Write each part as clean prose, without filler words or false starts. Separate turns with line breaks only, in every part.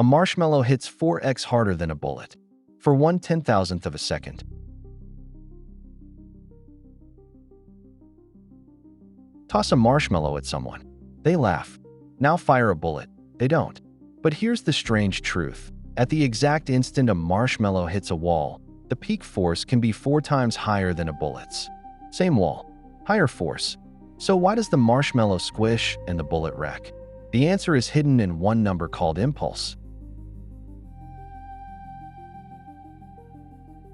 A marshmallow hits 4x harder than a bullet for 1/10,000th of a second. Toss a marshmallow at someone. They laugh. Now fire a bullet. They don't. But here's the strange truth. At the exact instant a marshmallow hits a wall, the peak force can be 4 times higher than a bullet's. Same wall, higher force. So why does the marshmallow squish and the bullet wreck? The answer is hidden in one number called impulse.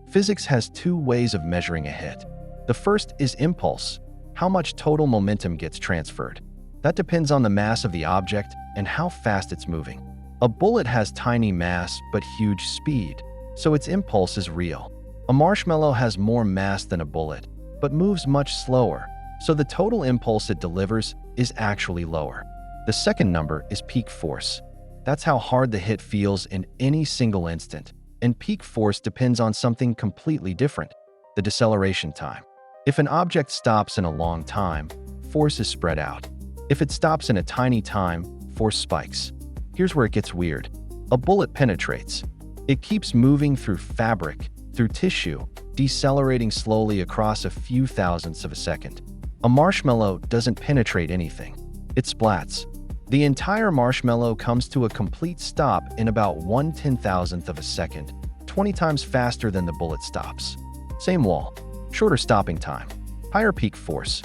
Physics has 2 ways of measuring a hit. The first is impulse, how much total momentum gets transferred. That depends on the mass of the object and how fast it's moving. A bullet has tiny mass but huge speed, so its impulse is real. A marshmallow has more mass than a bullet, but moves much slower, so the total impulse it delivers is actually lower. The second number is peak force. That's how hard the hit feels in any single instant, and peak force depends on something completely different: the deceleration time. If an object stops in a long time, force is spread out. If it stops in a tiny time, force spikes. Here's where it gets weird. A bullet penetrates. It keeps moving through fabric, through tissue, decelerating slowly across a few thousandths of a second. A marshmallow doesn't penetrate anything. It splats. The entire marshmallow comes to a complete stop in about 1/10,000th of a second, 20 times faster than the bullet stops. Same wall, shorter stopping time, higher peak force.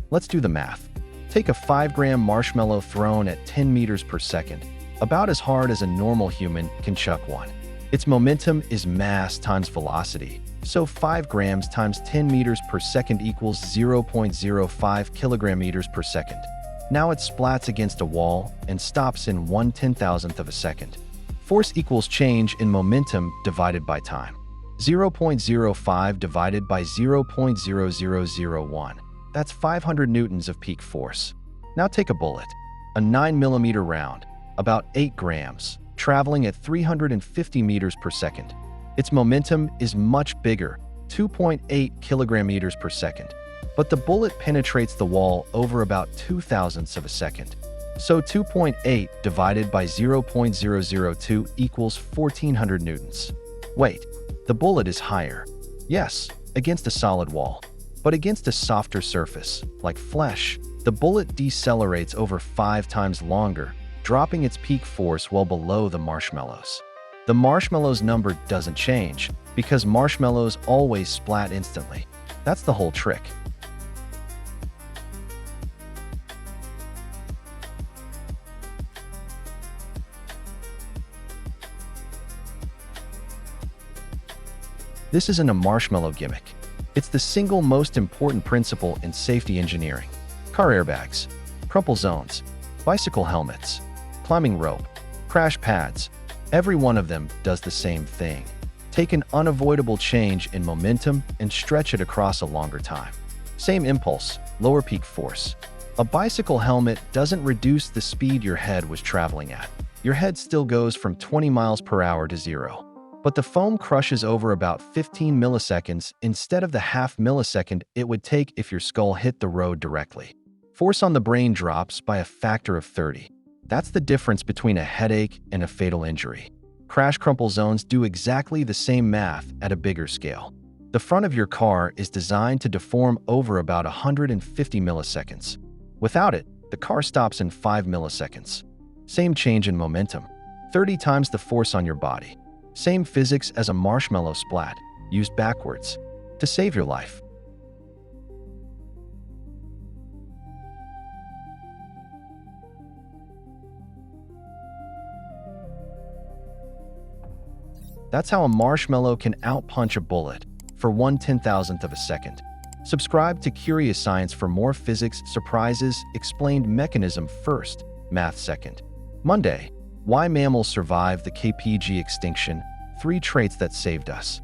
Let's do the math. Take a 5-gram marshmallow thrown at 10 meters per second, about as hard as a normal human can chuck one. Its momentum is mass times velocity, so 5 grams times 10 meters per second equals 0.05 kilogram-meters per second. Now it splats against a wall and stops in 1/10,000th of a second. Force equals change in momentum divided by time. 0.05 divided by 0.0001. That's 500 newtons of peak force. Now take a bullet, a 9mm round, about 8 grams, traveling at 350 meters per second. Its momentum is much bigger, 2.8 kilogram-meters per second. But the bullet penetrates the wall over about 2/1000ths of a second. So 2.8 divided by 0.002 equals 1400 newtons. Wait, the bullet is higher. Yes, against a solid wall. But against a softer surface, like flesh, the bullet decelerates over 5 times longer, dropping its peak force well below the marshmallow's. The marshmallow's number doesn't change, because marshmallows always splat instantly. That's the whole trick. This isn't a marshmallow gimmick. It's the single most important principle in safety engineering. Car airbags, crumple zones, bicycle helmets, climbing rope, crash pads, every one of them does the same thing. Take an unavoidable change in momentum and stretch it across a longer time. Same impulse, lower peak force. A bicycle helmet doesn't reduce the speed your head was traveling at. Your head still goes from 20 miles per hour to 0. But the foam crushes over about 15 milliseconds instead of the half millisecond it would take if your skull hit the road directly. Force on the brain drops by a factor of 30. That's the difference between a headache and a fatal injury. Crash crumple zones do exactly the same math at a bigger scale. The front of your car is designed to deform over about 150 milliseconds. Without it, the car stops in 5 milliseconds. Same change in momentum, 30 times the force on your body. Same physics as a marshmallow splat, used backwards, to save your life. That's how a marshmallow can outpunch a bullet for 1/10,000th of a second. Subscribe to Curious Science for more physics surprises, explained mechanism first, math second. Monday, why mammals survived the KPG extinction, 3 traits that saved us.